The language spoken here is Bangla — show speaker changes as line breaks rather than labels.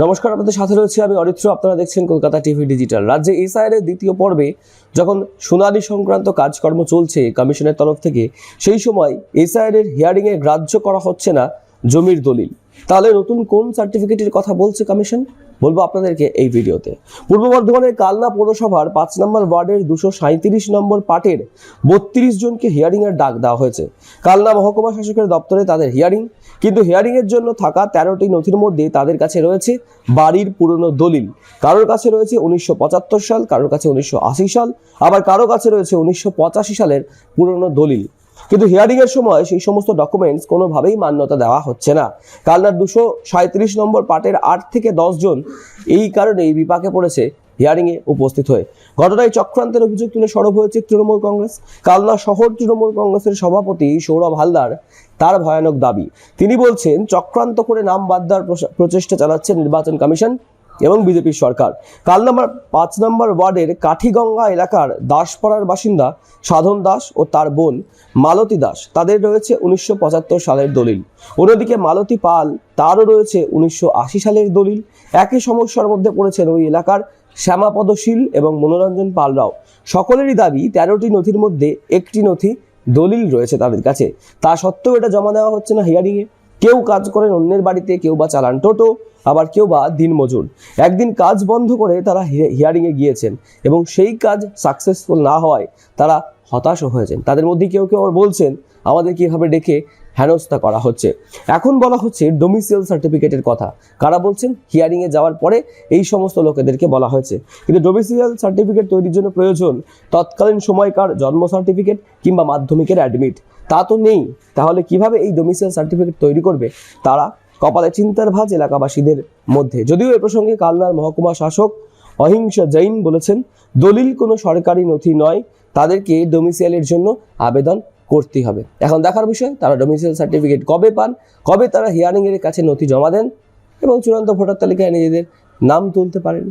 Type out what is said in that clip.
নমস্কার, আপনাদের সাথে রয়েছে আমি অরিত্র। আপনারা দেখছেন কলকাতা টিভি ডিজিটাল। রাজ্যে এসআইআর দ্বিতীয় পর্বে যখন শুনানি সংক্রান্ত কাজকর্ম চলছে কমিশনের তরফ থেকে, সেই সময় এসআইআর হিয়ারিংয়ে গ্রাহ্য করা হচ্ছে না জমির দলিল। তাহলে নতুন কোন সার্টিফিকেটের কথা বলছে কমিশন, বলবো আপনাদেরকে এই ভিডিওতে। পূর্ব বর্ধমানের কালনা পৌরসভার 5 নম্বর ওয়ার্ডের 237 নম্বর পার্টের 32 জনকে হিয়ারিংয়ের ডাক দেওয়া হয়েছে। কালনা মহকুমা শাসকের দপ্তরে তাদের হিয়ারিং, কিন্তু হিয়ারিংয়ের জন্য থাকা 13টি নথির মধ্যে তাদের কাছে রয়েছে বাড়ির পুরনো দলিল। কারোর কাছে রয়েছে 1975 সাল, কারোর কাছে 1980 সাল, আবার কারো কাছে রয়েছে 1985 সালের পুরনো দলিল। কিন্তু হিয়ারিং এর সময় সেই সমস্ত ডকুমেন্টস কোনোভাবেই মান্যতা দেওয়া হচ্ছে না। কালনার 237 নম্বর পার্টের 8 থেকে 10 জন এই কারণেই বিপাকে পড়েছে হিয়ারিং এ উপস্থিত হয়ে। ঘটনায় চক্রান্তের অভিযোগ তুলে সরব হয়েছে তৃণমূল কংগ্রেস। কালনা শহর তৃণমূল কংগ্রেসের সভাপতি সৌরভ হালদার তার ভয়ানক দাবি। তিনি বলছেন, চক্রান্ত করে নাম বাদ দেওয়ার প্রচেষ্টা চালাচ্ছে নির্বাচন কমিশন এবং বিজেপির সরকার। কালনা 5 নম্বর ওয়ার্ডের কাঠিগঙ্গা এলাকার দাসপাড়ার বাসিন্দা সাধন দাস ও তার বোন মালতী দাস, তাদের রয়েছে 1975 সালের দলিল। অন্যদিকে মালতী পাল, তারও রয়েছে 1980 সালের দলিল। একই সমস্যার মধ্যে পড়েছেন ওই এলাকার শ্যামাপদ শীল এবং মনোরঞ্জন পালরাও। সকলেরই দাবি 13টি নথির মধ্যে একটি নথি দলিল রয়েছে তাদের কাছে, তা সত্ত্বেও এটা জমা দেওয়া হচ্ছে না হিয়ারিংয়ে। কেউ কাজ করেন অন্যের বাড়িতে, কেউ বা চালান টোটো, আবার কেউ বা দিনমজুর। একদিন কাজ বন্ধ করে তারা হিয়ারিংয়ে গিয়েছেন এবং সেই কাজ সাকসেসফুল না হওয়ায় তারা হতাশও হয়েছেন। তাদের মধ্যে কেউ কেউ আবার বলছেন, আমাদের কীভাবে ডেকে হেনস্থা করা হচ্ছে। এখন বলা হচ্ছে ডোমিসাইল সার্টিফিকেটের কথা। কারা বলছেন? হিয়ারিংয়ে যাওয়ার পরে এই সমস্ত লোকেদেরকে বলা হয়েছে। কিন্তু ডোমিসাইল সার্টিফিকেট তৈরির জন্য প্রয়োজন তৎকালীন সময়কার জন্ম সার্টিফিকেট কিংবা মাধ্যমিকের অ্যাডমিট। তা তো নেই। তাহলে কিভাবে এই ডোমিসাইল সার্টিফিকেট তৈরি করবে তারা? কপালে চিন্তার ভাঁজ এলাকাবাসীদের মধ্যে। যদিও এ প্রসঙ্গে কালনার মহকুমা শাসক অহিংসা জৈন বলেছেন, দলিল কোনো সরকারি নথি নয়, তাদেরকে ডোমিসাইলের জন্য আবেদন করতে হবে। এখন দেখার বিষয় তারা ডোমিসাইল সার্টিফিকেট কবে পান, কবে তারা হিয়ারিং এর কাছে নথি জমা দেন এবং চূড়ান্ত ভোটার তালিকায় নিজেদের নাম তুলতে পারেন।